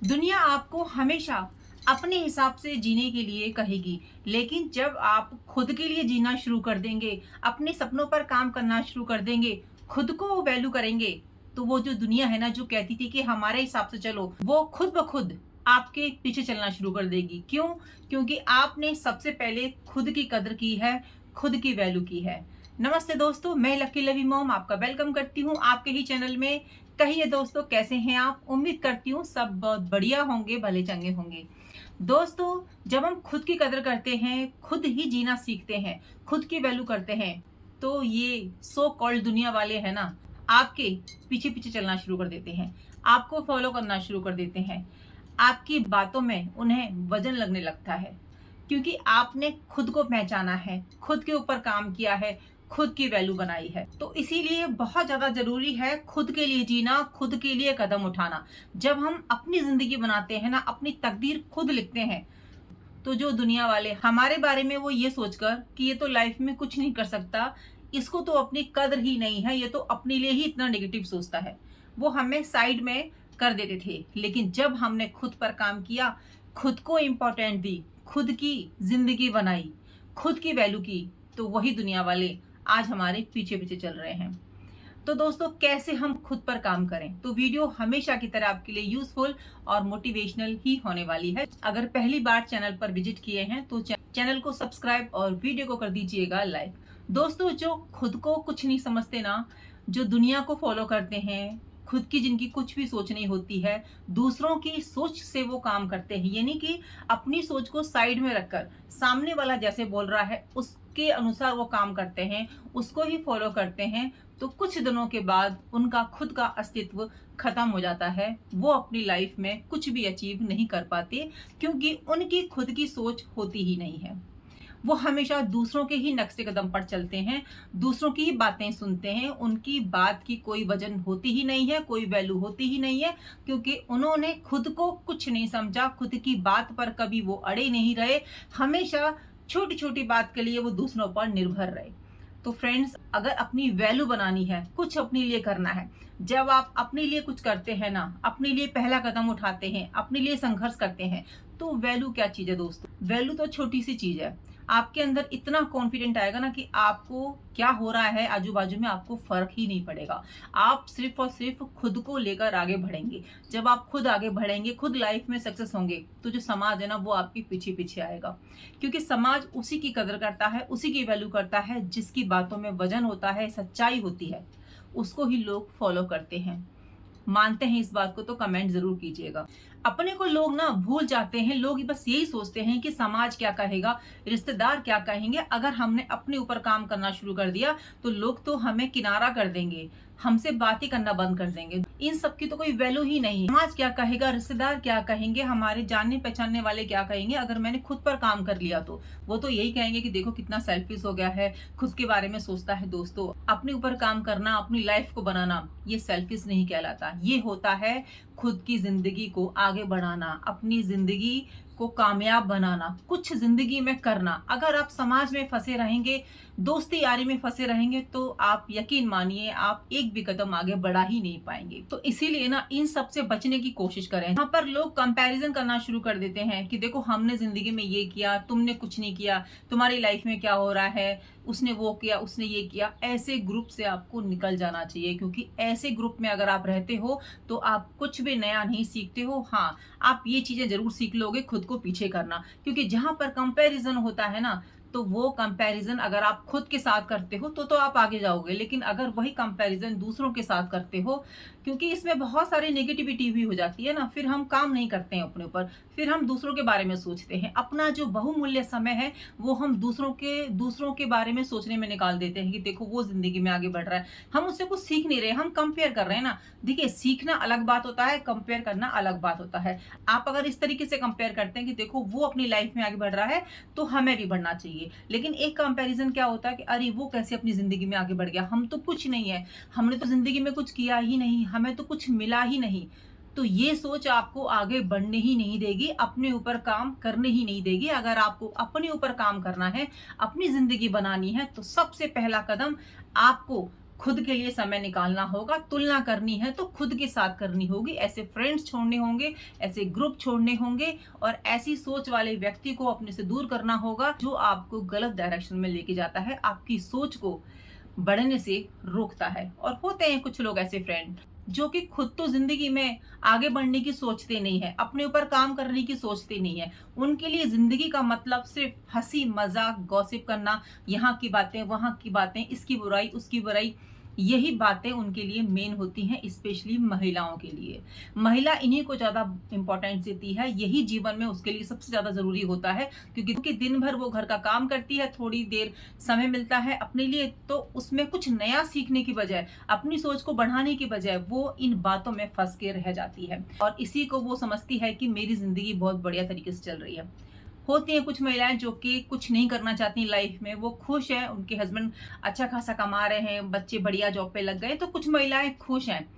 दुनिया आपको हमेशा अपने हिसाब से जीने के लिए कहेगी, लेकिन जब आप खुद के लिए जीना शुरू कर देंगे, अपने सपनों पर काम करना शुरू कर देंगे, खुद को वैल्यू करेंगे, तो वो जो दुनिया है ना, जो कहती थी कि हमारे हिसाब से चलो, वो खुद ब खुद आपके पीछे चलना शुरू कर देगी। क्यों? क्योंकि आपने सबसे पहले खुद की कदर की है, खुद की वैल्यू की है। नमस्ते दोस्तों, मैं लकी लवी मॉम आपका वेलकम करती हूँ आपके ही चैनल में। कहिए दोस्तों, कैसे हैं आप? उम्मीद करती हूँ सब बहुत बढ़िया होंगे, भले चंगे होंगे। दोस्तों, जब हम खुद की कदर करते हैं, खुद ही जीना सीखते हैं, खुद की वैल्यू करते हैं, तो ये सो कॉल्ड दुनिया वाले हैं ना, आपके पीछे पीछे चलना शुरू कर देते हैं, आपको फॉलो करना शुरू कर देते हैं। आपकी बातों में उन्हें वजन लगने लगता है, क्योंकि आपने खुद को पहचाना है, खुद के ऊपर काम किया है, खुद की वैल्यू बनाई है। तो इसीलिए बहुत ज्यादा जरूरी है खुद के लिए जीना, खुद के लिए कदम उठाना। जब हम अपनी जिंदगी बनाते हैं ना, अपनी तकदीर खुद लिखते हैं, तो जो दुनिया वाले हमारे बारे में वो ये सोचकर कि ये तो लाइफ में कुछ नहीं कर सकता, इसको तो अपनी कदर ही नहीं है, ये तो अपने लिए ही इतना नेगेटिव सोचता है, वो हमें साइड में कर देते थे। लेकिन जब हमने खुद पर काम किया, खुद को इम्पोर्टेंट दी, खुद की जिंदगी बनाई, खुद की वैल्यू की, तो वही दुनिया वाले आज हमारे पीछे पीछे चल रहे हैं। तो दोस्तों, कैसे हम खुद पर काम करें, तो वीडियो हमेशा की तरह आपके लिए यूजफुल और मोटिवेशनल ही होने वाली है। अगर पहली बार चैनल पर विजिट किए हैं तो चैनल को सब्सक्राइब और वीडियो को कर दीजिएगा लाइक। दोस्तों, जो खुद को कुछ नहीं समझते ना, जो दुनिया को फॉलो करते हैं, खुद की जिनकी कुछ भी सोच नहीं होती है, दूसरों की सोच से वो काम करते हैं, यानी कि अपनी सोच को साइड में रखकर सामने वाला जैसे बोल रहा है उसके अनुसार वो काम करते हैं, उसको ही फॉलो करते हैं, तो कुछ दिनों के बाद उनका खुद का अस्तित्व खत्म हो जाता है। वो अपनी लाइफ में कुछ भी अचीव नहीं कर पाते, क्योंकि उनकी खुद की सोच होती ही नहीं है। वो हमेशा दूसरों के ही नक्शे कदम पर चलते हैं, दूसरों की ही बातें सुनते हैं, उनकी बात की कोई वजन होती ही नहीं है, कोई वैल्यू होती ही नहीं है, क्योंकि उन्होंने खुद को कुछ नहीं समझा, खुद की बात पर कभी वो अड़े नहीं रहे, हमेशा छोटी छोटी बात के लिए वो दूसरों पर निर्भर रहे। तो फ्रेंड्स, अगर अपनी वैल्यू बनानी है, कुछ अपने लिए करना है, जब आप अपने लिए कुछ करते हैं ना, अपने लिए पहला कदम उठाते हैं, अपने लिए संघर्ष करते हैं, तो वैल्यू क्या चीज है दोस्तों? वैल्यू तो छोटी सी चीज है। आपके अंदर इतना कॉन्फिडेंट आएगा ना कि आपको क्या हो रहा है आजू बाजू में, आपको फर्क ही नहीं पड़ेगा। आप सिर्फ और सिर्फ खुद को लेकर आगे बढ़ेंगे। जब आप खुद आगे बढ़ेंगे, खुद लाइफ में सक्सेस होंगे, तो जो समाज है ना, वो आपके पीछे पीछे आएगा, क्योंकि समाज उसी की कदर करता है, उसी की वैल्यू करता है जिसकी बातों में वजन होता है, सच्चाई होती है, उसको ही लोग फॉलो करते हैं। मानते हैं इस बात को? तो कमेंट जरूर कीजिएगा। अपने को लोग ना भूल जाते हैं, लोग बस यही सोचते हैं कि समाज क्या कहेगा, रिश्तेदार क्या कहेंगे। अगर हमने अपने ऊपर काम करना शुरू कर दिया तो लोग तो हमें किनारा कर देंगे, हमसे बात ही करना बंद कर देंगे। इन सब की तो कोई वैल्यू ही नहीं है। समाज क्या कहेगा, रिश्तेदार क्या कहेंगे, हमारे जानने पहचानने वाले क्या कहेंगे, अगर मैंने खुद पर काम कर लिया तो वो तो यही कहेंगे कि देखो कितना सेल्फिश हो गया है, खुद के बारे में सोचता है। दोस्तों, अपने ऊपर काम करना, अपनी लाइफ को बनाना, ये सेल्फिश नहीं कहलाता। ये होता है खुद की जिंदगी को आगे बढ़ाना, अपनी जिंदगी को कामयाब बनाना, कुछ जिंदगी में करना। अगर आप समाज में फंसे रहेंगे, दोस्ती यारी में फंसे रहेंगे, तो आप यकीन मानिए आप एक भी कदम आगे बढ़ा ही नहीं पाएंगे। तो इसीलिए ना, इन सब से बचने की कोशिश करें। यहाँ पर लोग कंपैरिजन करना शुरू कर देते हैं कि देखो हमने जिंदगी में ये किया, तुमने कुछ नहीं किया, तुम्हारी लाइफ में क्या हो रहा है, उसने वो किया, उसने ये किया। ऐसे ग्रुप से आपको निकल जाना चाहिए, क्योंकि ऐसे ग्रुप में अगर आप रहते हो तो आप कुछ भी नया नहीं सीखते हो। हाँ, आप ये चीजें जरूर सीख लोगे, खुद को पीछे करना, क्योंकि जहां पर कंपैरिजन होता है ना, तो वो कंपैरिजन अगर आप खुद के साथ करते हो तो आप आगे जाओगे। लेकिन अगर वही कंपैरिजन दूसरों के साथ करते हो, क्योंकि इसमें बहुत सारी नेगेटिविटी भी हो जाती है ना, फिर हम काम नहीं करते हैं अपने ऊपर, फिर हम दूसरों के बारे में सोचते हैं। अपना जो बहुमूल्य समय है वो हम दूसरों के बारे में सोचने में निकाल देते हैं कि देखो वो जिंदगी में आगे बढ़ रहा है, हम उससे कुछ सीख नहीं रहे, हम कंपेयर कर रहे हैं ना। देखिए, सीखना अलग बात होता है, कंपेयर करना अलग बात होता है। आप अगर इस तरीके से कंपेयर करते हैं कि देखो वो अपनी लाइफ में आगे बढ़ रहा है तो हमें भी बढ़ना चाहिए, लेकिन एक कंपैरिजन क्या होता है कि अरे वो कैसे अपनी जिंदगी में आगे बढ़ गया, हम तो कुछ नहीं है, हमने तो जिंदगी में कुछ किया ही नहीं, हमें तो कुछ मिला ही नहीं। तो ये सोच आपको आगे बढ़ने ही नहीं देगी, अपने ऊपर काम करने ही नहीं देगी। अगर आपको अपने ऊपर काम करना है, अपनी जिंदगी बनानी है, तो सबसे पहला कदम आपको खुद के लिए समय निकालना होगा। तुलना करनी है तो खुद के साथ करनी होगी। ऐसे फ्रेंड्स छोड़ने होंगे, ऐसे ग्रुप छोड़ने होंगे और ऐसी सोच वाले व्यक्ति को अपने से दूर करना होगा जो आपको गलत डायरेक्शन में लेके जाता है, आपकी सोच को बढ़ने से रोकता है। और होते हैं कुछ लोग ऐसे फ्रेंड जो कि खुद तो जिंदगी में आगे बढ़ने की सोचते नहीं है, अपने ऊपर काम करने की सोचते नहीं है। उनके लिए जिंदगी का मतलब सिर्फ हंसी मजाक, गॉसिप करना, यहाँ की बातें वहां की बातें, इसकी बुराई उसकी बुराई, यही बातें उनके लिए मेन होती हैं। स्पेशली महिलाओं के लिए, महिला इन्हीं को ज्यादा इंपॉर्टेंस देती है। यही जीवन में उसके लिए सबसे ज्यादा जरूरी होता है, क्योंकि दिन भर वो घर का काम करती है, थोड़ी देर समय मिलता है अपने लिए, तो उसमें कुछ नया सीखने की बजाय, अपनी सोच को बढ़ाने की बजाय वो इन बातों में फंस के रह जाती है और इसी को वो समझती है कि मेरी जिंदगी बहुत बढ़िया तरीके से चल रही है। होती हैं कुछ महिलाएं जो कि कुछ नहीं करना चाहती लाइफ में, वो खुश हैं, उनके हस्बैंड अच्छा खासा कमा रहे हैं, बच्चे बढ़िया जॉब पे लग गए, तो कुछ महिलाएं खुश हैं।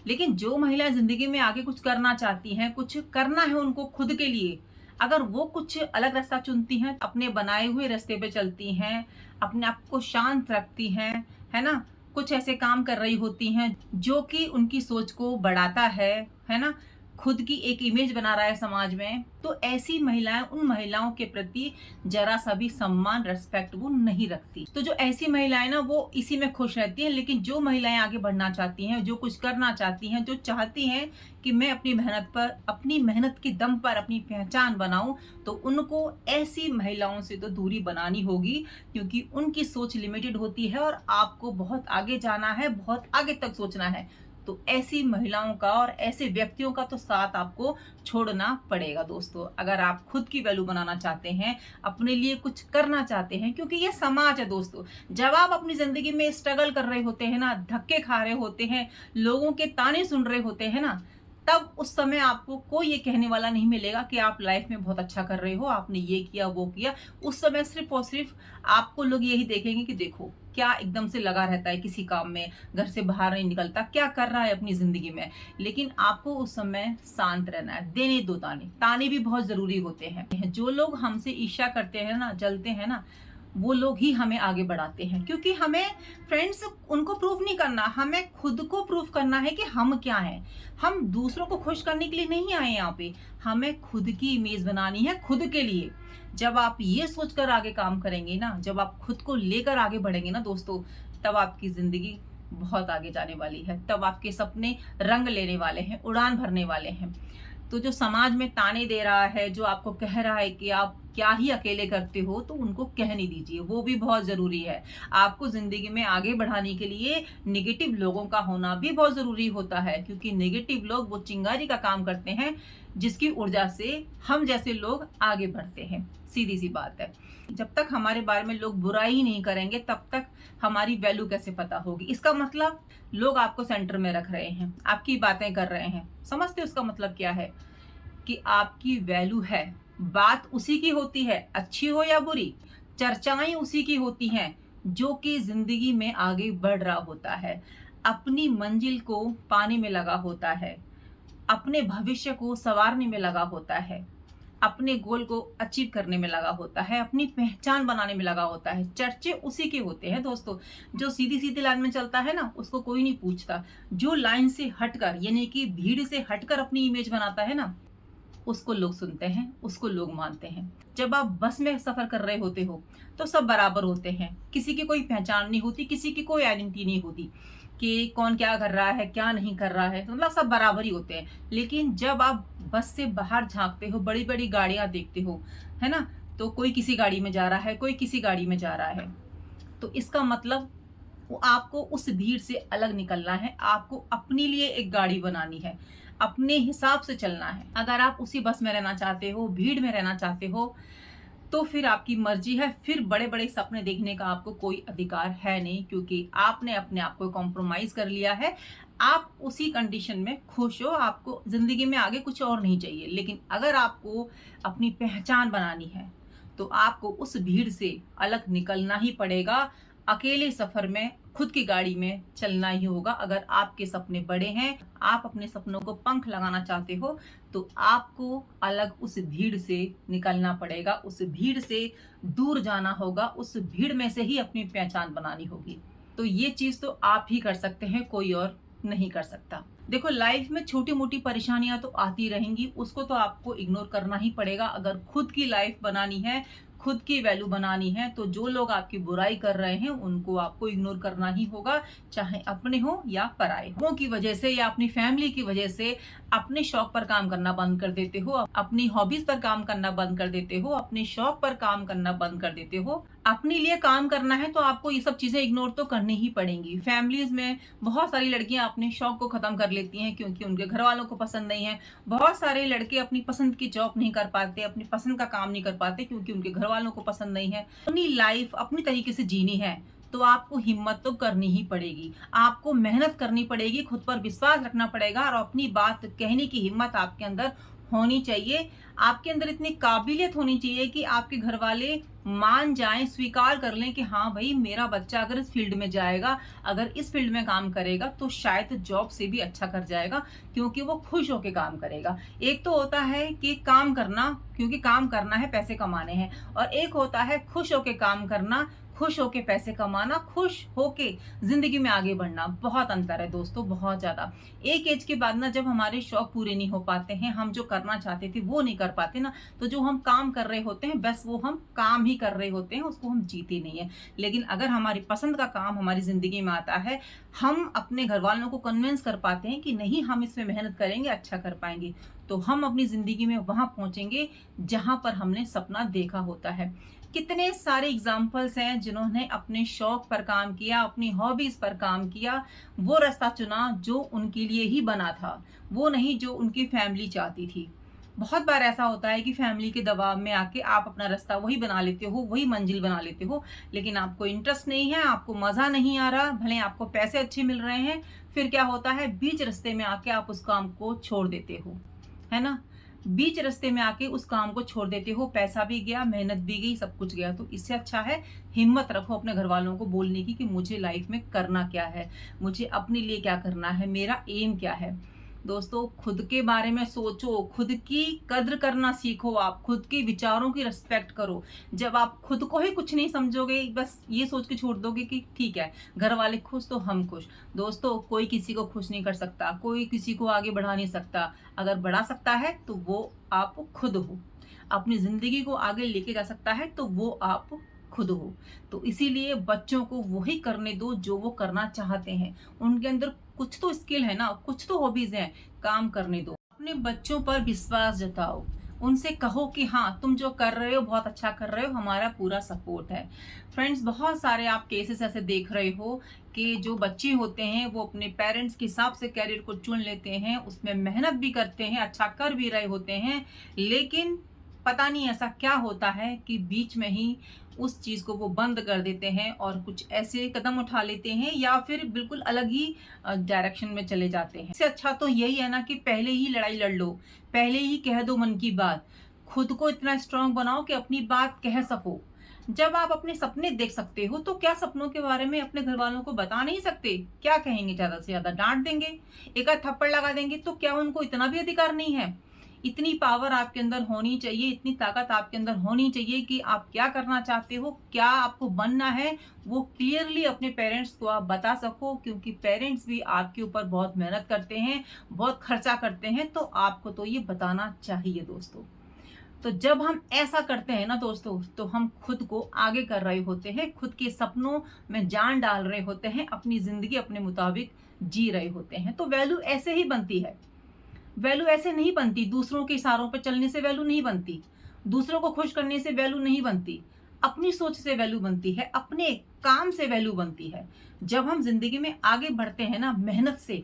लेकिन जो महिलाएं जिंदगी में आगे कुछ करना चाहती हैं, कुछ करना है उनको खुद के लिए, अगर वो कुछ अलग रास्ता चुनती हैं, अपने बनाए हुए रास्ते पे चलती हैं, अपने आप को शांत रखती हैं, है ना, कुछ ऐसे काम कर रही होती हैं जो कि उनकी सोच को बढ़ाता है ना, खुद की एक इमेज बना रहा है समाज में, तो ऐसी महिलाएं उन महिलाओं के प्रति जरा सा भी सम्मान, रेस्पेक्ट वो नहीं रखती। तो जो ऐसी महिलाएं ना, वो इसी में खुश रहती हैं। लेकिन जो महिलाएं आगे बढ़ना चाहती हैं, जो कुछ करना चाहती हैं, जो चाहती हैं कि मैं अपनी मेहनत पर, अपनी मेहनत के दम पर अपनी पहचान बनाऊं, तो उनको ऐसी महिलाओं से तो दूरी बनानी होगी, क्योंकि उनकी सोच लिमिटेड होती है और आपको बहुत आगे जाना है, बहुत आगे तक सोचना है। तो ऐसी महिलाओं का और ऐसे व्यक्तियों का तो साथ आपको छोड़ना पड़ेगा दोस्तों, अगर आप खुद की वैल्यू बनाना चाहते हैं, अपने लिए कुछ करना चाहते हैं। क्योंकि ये समाज है दोस्तों, जब आप अपनी जिंदगी में स्ट्रगल कर रहे होते हैं ना, धक्के खा रहे होते हैं, लोगों के ताने सुन रहे होते हैं ना, तब उस समय आपको कोई ये कहने वाला नहीं मिलेगा कि आप लाइफ में बहुत अच्छा कर रहे हो, आपने ये किया वो किया। उस समय सिर्फ और सिर्फ आपको लोग यही देखेंगे कि देखो क्या एकदम से लगा रहता है किसी काम में, घर से बाहर नहीं निकलता, क्या कर रहा है अपनी जिंदगी में। लेकिन आपको उस समय शांत रहना है, देने दो ताने, ताने भी बहुत जरूरी होते हैं। जो लोग हमसे ईर्ष्या करते हैं ना, जलते हैं ना, वो लोग ही हमें आगे बढ़ाते हैं। क्योंकि हमें फ्रेंड्स उनको प्रूफ नहीं करना, हमें खुद को प्रूफ करना है कि हम क्या हैं। हम दूसरों को खुश करने के लिए नहीं आए यहाँ पे, हमें खुद की इमेज बनानी है, खुद के लिए। जब आप ये सोचकर आगे काम करेंगे ना, जब आप खुद को लेकर आगे बढ़ेंगे ना दोस्तों, तब आपकी जिंदगी बहुत आगे जाने वाली है, तब आपके सपने रंग लेने वाले हैं, उड़ान भरने वाले हैं। तो जो समाज में ताने दे रहा है, जो आपको कह रहा है कि आप क्या ही अकेले करते हो, तो उनको कहने दीजिए, वो भी बहुत जरूरी है। आपको जिंदगी में आगे बढ़ाने के लिए नेगेटिव लोगों का होना भी बहुत जरूरी होता है, क्योंकि नेगेटिव लोग वो चिंगारी का काम करते हैं जिसकी ऊर्जा से हम जैसे लोग आगे बढ़ते हैं। सीधी सी बात है, जब तक हमारे बारे में लोग बुराई ही नहीं करेंगे, तब तक हमारी वैल्यू कैसे पता होगी। इसका मतलब लोग आपको सेंटर में रख रहे हैं, आपकी बातें कर रहे हैं। समझते हो उसका मतलब क्या है? कि आपकी वैल्यू है, बात उसी की होती है, अच्छी हो या बुरी, चर्चाएं उसी की होती हैं जो कि जिंदगी में आगे बढ़ रहा होता है, अपनी मंजिल को पाने में लगा होता है, अपने भविष्य को संवारने में लगा होता है, अपने गोल को अचीव करने में लगा होता है, अपनी पहचान बनाने में लगा होता है। चर्चे उसी के होते हैं दोस्तों। जो सीधी सीधी लाइन में चलता है ना, उसको कोई नहीं पूछता। जो लाइन से हटकर, यानी कि भीड़ से हटकर अपनी इमेज बनाता है ना, उसको लोग सुनते हैं, उसको लोग मानते हैं। जब आप बस में सफर कर रहे होते हो तो सब बराबर होते हैं, किसी की कोई पहचान नहीं होती, किसी की कोई आइडेंटिटी नहीं होती कि कौन क्या कर रहा है, क्या नहीं कर रहा है, मतलब सब बराबर ही होते हैं। लेकिन जब आप बस से बाहर झांकते हो, बड़ी बड़ी गाड़ियां देखते हो, है ना, तो कोई किसी गाड़ी में जा रहा है, कोई किसी गाड़ी में जा रहा है, तो इसका मतलब आपको उस भीड़ से अलग निकलना है, आपको अपने लिए एक गाड़ी बनानी है, अपने हिसाब से चलना है। अगर आप उसी बस में रहना चाहते हो, भीड़ में रहना चाहते हो, तो फिर आपकी मर्जी है, फिर बड़े बड़े सपने देखने का आपको कोई अधिकार है नहीं, क्योंकि आपने अपने आप को कॉम्प्रोमाइज कर लिया है। आप उसी कंडीशन में खुश हो, आपको जिंदगी में आगे कुछ और नहीं चाहिए। लेकिन अगर आपको अपनी पहचान बनानी है, तो आपको उस भीड़ से अलग निकलना ही पड़ेगा। अकेले सफर में, खुद की गाड़ी में चलना ही होगा। अगर आपके सपने बड़े हैं, आप अपने सपनों को पंख लगाना चाहते हो, तो आपको अलग उस भीड़ से निकलना पड़ेगा, उस भीड़ से दूर जाना होगा, उस भीड़ में से ही अपनी पहचान बनानी होगी। तो ये चीज़ तो आप ही कर सकते हैं, कोई और नहीं कर सकता। देखो, लाइफ में छोटी-मोटी परेशानियाँ तो आती रहेंगी, उसको तो आपको इग्नोर करना ही पड़ेगा। अगर खुद की लाइफ बनानी है, खुद की वैल्यू बनानी है, तो जो लोग आपकी बुराई कर रहे हैं, उनको आपको इग्नोर करना ही होगा, चाहे अपने हो या पराए हो। की वजह से या अपनी फैमिली की वजह से अपने शौक पर काम करना बंद कर देते हो, अपनी हॉबीज पर काम करना बंद कर देते हो, अपने शौक पर काम करना बंद कर देते हो। अपने लिए काम करना है तो आपको ये सब चीजें इग्नोर तो करनी ही पड़ेंगी। फैमिलीज में बहुत सारी लड़कियां अपने शौक को खत्म कर लेती हैं क्योंकि उनके घर वालों को पसंद नहीं है। बहुत सारे लड़के अपनी पसंद की जॉब नहीं कर पाते, अपनी पसंद का काम नहीं कर पाते क्योंकि उनके घर वालों को पसंद नहीं है। अपनी लाइफ अपनी तरीके से जीनी है तो आपको हिम्मत तो करनी ही पड़ेगी, आपको मेहनत करनी पड़ेगी, खुद पर विश्वास रखना पड़ेगा और अपनी बात कहने की हिम्मत आपके अंदर होनी चाहिए। आपके अंदर इतनी काबिलियत होनी चाहिए कि आपके घर वाले मान जाएं, स्वीकार कर लें कि हाँ भाई, मेरा बच्चा अगर इस फील्ड में जाएगा, अगर इस फील्ड में काम करेगा तो शायद जॉब से भी अच्छा कर जाएगा क्योंकि वो खुश होकर काम करेगा। एक तो होता है कि काम करना, क्योंकि काम करना है, पैसे कमाने हैं, और एक होता है खुश होकर काम करना, खुश होके पैसे कमाना, खुश होके जिंदगी में आगे बढ़ना। बहुत अंतर है दोस्तों, बहुत ज्यादा। एक एज के बाद ना, जब हमारे शौक पूरे नहीं हो पाते हैं, हम जो करना चाहते थे वो नहीं कर पाते ना, तो जो हम काम कर रहे होते हैं बस वो हम काम ही कर रहे होते हैं, उसको हम जीते नहीं है। लेकिन अगर हमारी पसंद का काम हमारी जिंदगी में आता है, हम अपने घर वालों को कन्विंस कर पाते हैं कि नहीं, हम इसमें मेहनत करेंगे, अच्छा कर पाएंगे, तो हम अपनी जिंदगी में वहां पहुंचेंगे जहां पर हमने सपना देखा होता है। कितने सारे एग्जाम्पल्स हैं जिन्होंने अपने शौक पर काम किया, अपनी हॉबीज पर काम किया, वो रास्ता चुना जो उनके लिए ही बना था, वो नहीं जो उनकी फैमिली चाहती थी। बहुत बार ऐसा होता है कि फैमिली के दबाव में आके आप अपना रास्ता वही बना लेते हो, वही मंजिल बना लेते हो, लेकिन आपको इंटरेस्ट नहीं है, आपको मजा नहीं आ रहा, भले आपको पैसे अच्छे मिल रहे हैं, फिर क्या होता है, बीच रास्ते में आके आप उस काम को छोड़ देते हो, है ना। बीच रास्ते में आके उस काम को छोड़ देते हो, पैसा भी गया, मेहनत भी गई, सब कुछ गया। तो इससे अच्छा है हिम्मत रखो अपने घर वालों को बोलने की कि मुझे लाइफ में करना क्या है, मुझे अपने लिए क्या करना है, मेरा एम क्या है। दोस्तों, खुद के बारे में सोचो, खुद की कद्र करना सीखो, आप खुद के विचारों की रिस्पेक्ट करो। जब आप खुद को ही कुछ नहीं समझोगे, बस ये सोच के छोड़ दोगे कि ठीक है, घर वाले खुश तो हम खुश। दोस्तों, कोई किसी को खुश नहीं कर सकता, कोई किसी को आगे बढ़ा नहीं सकता। अगर बढ़ा सकता है तो वो आप खुद हो। अपनी जिंदगी को आगे लेके जा सकता है तो वो आप खुद हो। तो इसीलिए बच्चों को वही करने दो जो वो करना चाहते हैं। उनके अंदर कुछ तो स्किल है ना, कुछ तो हॉबीज हैं, काम करने दो। अपने बच्चों पर विश्वास जताओ, उनसे कहो कि हाँ, तुम जो कर रहे हो बहुत अच्छा कर रहे हो, हमारा पूरा सपोर्ट है। फ्रेंड्स, बहुत सारे आप केसेस ऐसे देख रहे हो कि जो बच्चे होते हैं वो अपने पेरेंट्स के हिसाब से कैरियर को चुन लेते हैं, उसमें मेहनत भी करते हैं, अच्छा कर भी रहे होते हैं, लेकिन पता नहीं ऐसा क्या होता है कि बीच में ही उस चीज को वो बंद कर देते हैं और कुछ ऐसे कदम उठा लेते हैं या फिर बिल्कुल अलग ही डायरेक्शन में चले जाते हैं। इससे अच्छा तो यही है ना कि पहले ही लड़ाई लड़ लो, पहले ही कह दो मन की बात, खुद को इतना स्ट्रांग बनाओ कि अपनी बात कह सको। जब आप अपने सपने देख सकते हो तो क्या सपनों के बारे में अपने घर वालों को बता नहीं सकते? क्या कहेंगे? ज्यादा से ज्यादा डांट देंगे, एक आध थप्पड़ लगा देंगे। तो क्या उनको इतना भी अधिकार नहीं है? इतनी पावर आपके अंदर होनी चाहिए, इतनी ताकत आपके अंदर होनी चाहिए कि आप क्या करना चाहते हो, क्या आपको बनना है, वो क्लियरली अपने पेरेंट्स को आप बता सको, क्योंकि पेरेंट्स भी आपके ऊपर बहुत मेहनत करते हैं, बहुत खर्चा करते हैं, तो आपको तो ये बताना चाहिए दोस्तों। तो जब हम ऐसा करते हैं ना दोस्तों, तो हम खुद को आगे कर रहे होते हैं, खुद के सपनों में जान डाल रहे होते हैं, अपनी जिंदगी अपने मुताबिक जी रहे होते हैं। तो वैल्यू ऐसे ही बनती है, वैल्यू ऐसे नहीं बनती, दूसरों के इशारों पर चलने से वैल्यू नहीं बनती, दूसरों को खुश करने से वैल्यू नहीं बनती, अपनी सोच से वैल्यू बनती है, अपने काम से वैल्यू बनती है। जब हम जिंदगी में आगे बढ़ते हैं ना, मेहनत से,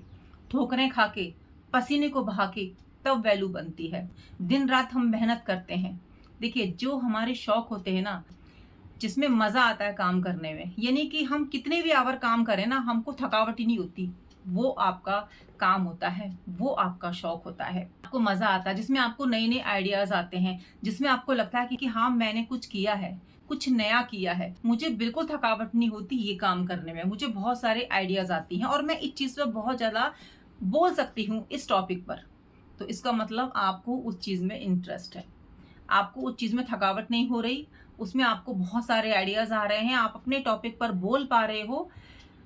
ठोकरें खा के, पसीने को बहा के, तब वैल्यू बनती है। दिन रात हम मेहनत करते हैं। देखिए, जो हमारे शौक होते हैं ना, जिसमें मजा आता है काम करने में, यानी कि हम कितने भी आवर काम करें ना, हमको थकावट ही नहीं होती, वो आपका काम होता है, वो आपका शौक होता है। आपको मजा आता है, जिसमें आपको नए नए आइडियाज आते हैं, जिसमें आपको लगता है कि हाँ, मैंने कुछ किया है, कुछ नया किया है, मुझे बिल्कुल थकावट नहीं होती ये काम करने में, मुझे बहुत सारे आइडियाज आती हैं और मैं इस चीज पर बहुत ज्यादा बोल सकती हूँ इस टॉपिक पर। तो इसका मतलब आपको उस चीज में इंटरेस्ट है, आपको उस चीज में थकावट नहीं हो रही, उसमें आपको बहुत सारे आइडियाज आ रहे हैं, आप अपने टॉपिक पर बोल पा रहे हो।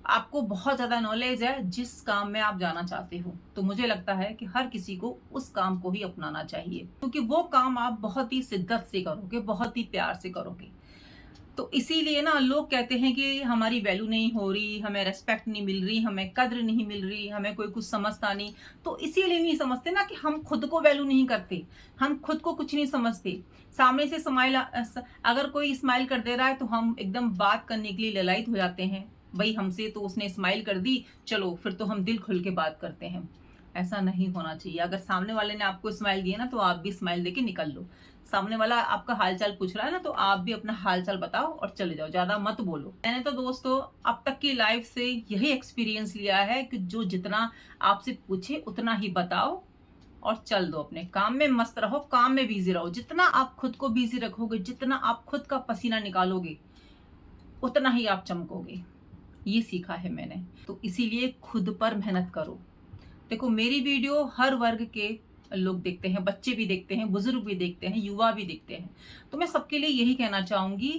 आपको बहुत ज़्यादा नॉलेज है जिस काम में आप जाना चाहते हो, तो मुझे लगता है कि हर किसी को उस काम को ही अपनाना चाहिए, क्योंकि वो काम आप बहुत ही शिद्दत से करोगे, बहुत ही प्यार से करोगे। तो इसीलिए ना लोग कहते हैं कि हमारी वैल्यू नहीं हो रही, हमें रिस्पेक्ट नहीं मिल रही, हमें कद्र नहीं मिल रही, हमें कोई कुछ समझता नहीं। तो इसीलिए नहीं समझते ना कि हम खुद को वैल्यू नहीं करते, हम खुद को कुछ नहीं समझते। सामने से अगर कोई स्माइल कर दे रहा है तो हम एकदम बात करने के लिए ललायत हो जाते हैं। भाई हमसे तो उसने स्माइल कर दी, चलो फिर तो हम दिल खुल के बात करते हैं। ऐसा नहीं होना चाहिए। अगर सामने वाले ने आपको स्माइल दिया ना तो आप भी स्माइल देके निकल लो। सामने वाला आपका हालचाल पूछ रहा है ना तो आप भी अपना हालचाल बताओ और चले जाओ, ज्यादा मत बोलो। मैंने तो दोस्तों अब तक की लाइफ से यही एक्सपीरियंस लिया है कि जो जितना आपसे पूछे उतना ही बताओ और चल दो, अपने काम में मस्त रहो, काम में बिजी रहो। जितना आप खुद को बिजी रखोगे, जितना आप खुद का पसीना निकालोगे, उतना ही आप चमकोगे। ये सीखा है मैंने। तो इसीलिए खुद पर मेहनत करो। देखो मेरी वीडियो हर वर्ग के लोग देखते हैं, बच्चे भी देखते हैं, बुजुर्ग भी देखते हैं, युवा भी देखते हैं। तो मैं सबके लिए यही कहना चाहूंगी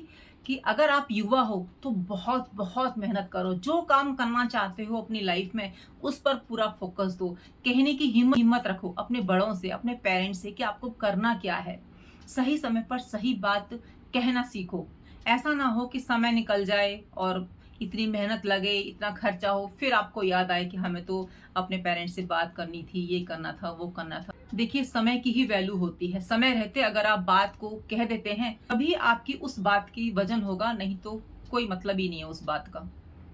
कि अगर आप युवा हो तो बहुत बहुत मेहनत करो। जो काम करना चाहते हो अपनी लाइफ में उस पर पूरा फोकस दो। कहने की हिम्मत रखो अपने बड़ों से, अपने पेरेंट्स से कि आपको करना क्या है। सही समय पर सही बात कहना सीखो। ऐसा ना हो कि समय निकल जाए और इतनी मेहनत लगे, इतना खर्चा हो, फिर आपको याद आए कि हमें तो अपने पेरेंट्स से बात करनी थी, ये करना था, वो करना था। देखिए समय की ही वैल्यू होती है। समय रहते अगर आप बात को कह देते हैं तभी आपकी उस बात की वजन होगा, नहीं तो कोई मतलब ही नहीं है उस बात का,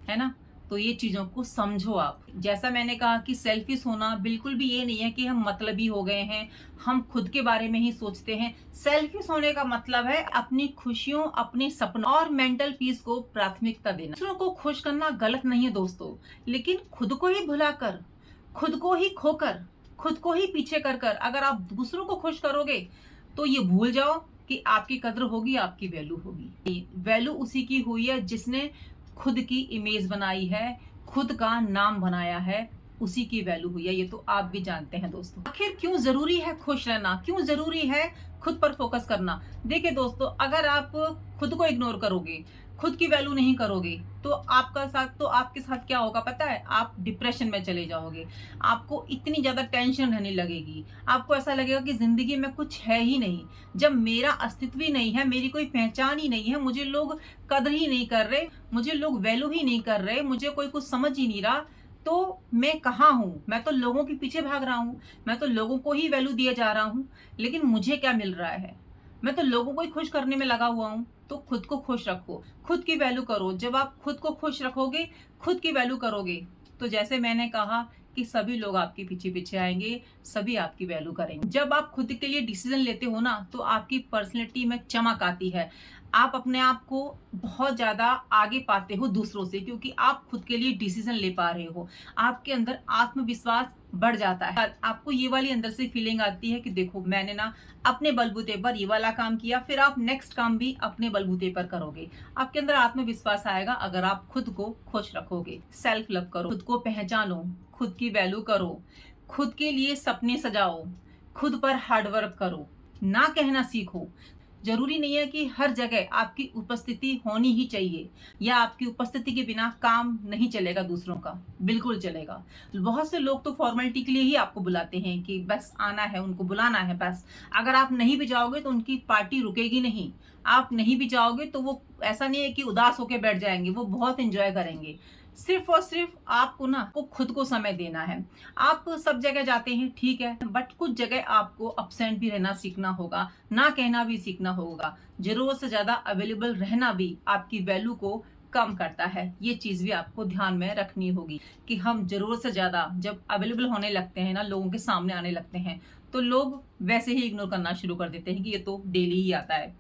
है ना। तो ये चीजों को समझो आप। जैसा मैंने कहा कि सेल्फिश होना बिल्कुल भी ये नहीं है कि हम मतलबी हो गए हैं, हम खुद के बारे में ही सोचते हैं। सेल्फिश होने का मतलब है अपनी खुशियों, अपने सपनों और मेंटल पीस को प्राथमिकता देना। दूसरों को खुश करना गलत नहीं है दोस्तों, लेकिन खुद को ही भुलाकर, खुद को ही खोकर, खुद को ही पीछे कर कर अगर आप दूसरों को खुश करोगे तो ये भूल जाओ कि आपकी कद्र होगी, आपकी वैल्यू होगी। वैल्यू उसी की हुई है जिसने खुद की इमेज बनाई है, खुद का नाम बनाया है, उसी की वैल्यू हुई है। ये तो आप भी जानते हैं दोस्तों। आखिर क्यों जरूरी है खुश रहना, क्यों जरूरी है खुद पर फोकस करना? देखिए दोस्तों, अगर आप खुद को इग्नोर करोगे, खुद की वैल्यू नहीं करोगे तो आपके साथ क्या होगा पता है? आप डिप्रेशन में चले जाओगे। आपको इतनी ज्यादा टेंशन रहने लगेगी, आपको ऐसा लगेगा कि जिंदगी में कुछ है ही नहीं। जब मेरा अस्तित्व ही नहीं है, मेरी कोई पहचान ही नहीं है, मुझे लोग कदर ही नहीं कर रहे, मुझे लोग वैल्यू ही नहीं कर रहे, मुझे कोई कुछ समझ ही नहीं रहा, तो मैं कहाँ हूँ? मैं तो लोगों के पीछे भाग रहा हूँ, मैं तो लोगों को ही वैल्यू दिए जा रहा हूँ, लेकिन मुझे क्या मिल रहा है? मैं तो लोगों को ही खुश करने में लगा हुआ हूँ। तो खुद को खुश रखो, खुद की वैल्यू करो। जब आप खुद को खुश रखोगे, खुद की वैल्यू करोगे, तो जैसे मैंने कहा कि सभी लोग आपके पीछे पीछे आएंगे, सभी आपकी वैल्यू करेंगे। जब आप खुद के लिए डिसीजन लेते हो ना तो आपकी पर्सनैलिटी में चमक आती है। आप अपने आप को बहुत ज्यादा आगे पाते हो दूसरों से, क्योंकि आप खुद के लिए डिसीजन ले पा रहे हो। आपके अंदर आत्मविश्वास बढ़ जाता है। आपको ये वाली अंदर से फीलिंग आती है कि देखो मैंने ना अपने बलबूते पर ये वाला काम किया, फिर आप नेक्स्ट काम भी अपने बलबूते पर करोगे। आपके अंदर आत्मविश्वास आएगा अगर आप खुद को खुश रखोगे। सेल्फ लव करो, खुद को पहचानो, खुद की वैल्यू करो, खुद के लिए सपने सजाओ, खुद पर हार्डवर्क करो, ना कहना सीखो। जरूरी नहीं है कि हर जगह आपकी उपस्थिति होनी ही चाहिए, या आपकी उपस्थिति के बिना काम नहीं चलेगा दूसरों का। बिल्कुल चलेगा। बहुत से लोग तो फॉर्मेलिटी के लिए ही आपको बुलाते हैं कि बस आना है, उनको बुलाना है बस। अगर आप नहीं भी जाओगे तो उनकी पार्टी रुकेगी नहीं। आप नहीं भी जाओगे तो वो ऐसा नहीं है कि उदास होकर बैठ जाएंगे, वो बहुत एंजॉय करेंगे। सिर्फ और सिर्फ आपको ना को खुद को समय देना है। आप सब जगह जाते हैं ठीक है, बट कुछ जगह आपको अब्सेंट भी रहना सीखना होगा, ना कहना भी सीखना होगा। जरूरत से ज्यादा अवेलेबल रहना भी आपकी वैल्यू को कम करता है। ये चीज भी आपको ध्यान में रखनी होगी कि हम जरूरत से ज्यादा जब अवेलेबल होने लगते हैं ना, लोगों के सामने आने लगते हैं, तो लोग वैसे ही इग्नोर करना शुरू कर देते हैं कि ये तो डेली ही आता है,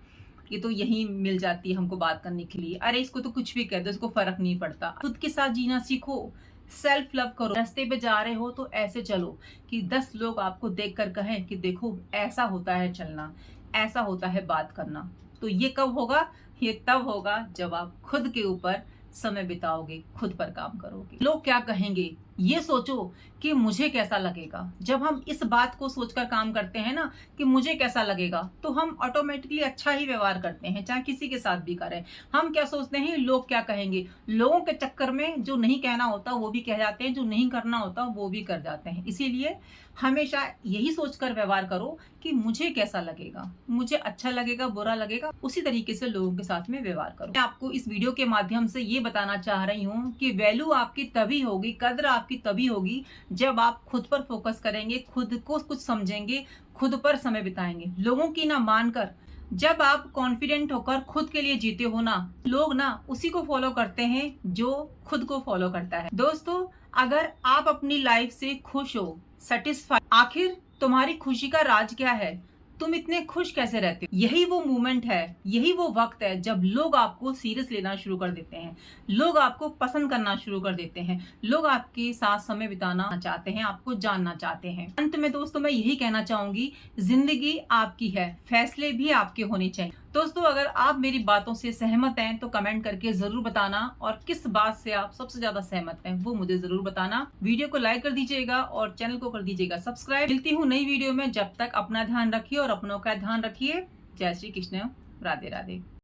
ये तो यही मिल जाती है हमको बात करने के लिए, अरे इसको तो कुछ भी कह दो, इसको फर्क नहीं पड़ता। खुद के साथ जीना सीखो, सेल्फ लव करो। रास्ते पे जा रहे हो तो ऐसे चलो कि 10 लोग आपको देखकर कहें कि देखो ऐसा होता है चलना, ऐसा होता है बात करना। तो ये कब होगा? ये तब होगा जब आप खुद के ऊपर समय बिताओगे, खुद पर काम करोगे। लोग क्या कहेंगे ये सोचो कि मुझे कैसा लगेगा। जब हम इस बात को सोचकर काम करते हैं ना कि मुझे कैसा लगेगा, तो हम ऑटोमेटिकली अच्छा ही व्यवहार करते हैं, चाहे किसी के साथ भी करें। हम क्या सोचते हैं, लोग क्या कहेंगे। लोगों के चक्कर में जो नहीं कहना होता वो भी कह जाते हैं, जो नहीं करना होता वो भी कर जाते हैं। इसीलिए हमेशा यही सोचकर व्यवहार करो कि मुझे कैसा लगेगा, मुझे अच्छा लगेगा, बुरा लगेगा, उसी तरीके से लोगों के साथ में व्यवहार करो। मैं आपको इस वीडियो के माध्यम से ये बताना चाह रही हूँ कि वैल्यू आपकी तभी होगी, कद्र आपकी तभी होगी जब आप खुद पर फोकस करेंगे, खुद को कुछ समझेंगे, खुद पर समय बिताएंगे, लोगों की ना मानकर। जब आप कॉन्फिडेंट होकर खुद के लिए जीते हो ना, लोग ना उसी को फॉलो करते हैं जो खुद को फॉलो करता है। दोस्तों, अगर आप अपनी लाइफ से खुश हो, सेटिस्फाई, आखिर तुम्हारी खुशी का राज क्या है? तुम इतने खुश कैसे रहते हो? यही वो मोमेंट है, यही वो वक्त है जब लोग आपको सीरियस लेना शुरू कर देते हैं, लोग आपको पसंद करना शुरू कर देते हैं, लोग आपके साथ समय बिताना चाहते हैं, आपको जानना चाहते हैं। अंत में दोस्तों मैं यही कहना चाहूंगी, जिंदगी आपकी है, फैसले भी आपके होने चाहिए। दोस्तों, अगर आप मेरी बातों से सहमत हैं तो कमेंट करके जरूर बताना, और किस बात से आप सबसे ज्यादा सहमत हैं वो मुझे जरूर बताना। वीडियो को लाइक कर दीजिएगा और चैनल को कर दीजिएगा सब्सक्राइब। मिलती हूँ नई वीडियो में, जब तक अपना ध्यान रखिए और अपनों का ध्यान रखिए। जय श्री कृष्ण, राधे राधे।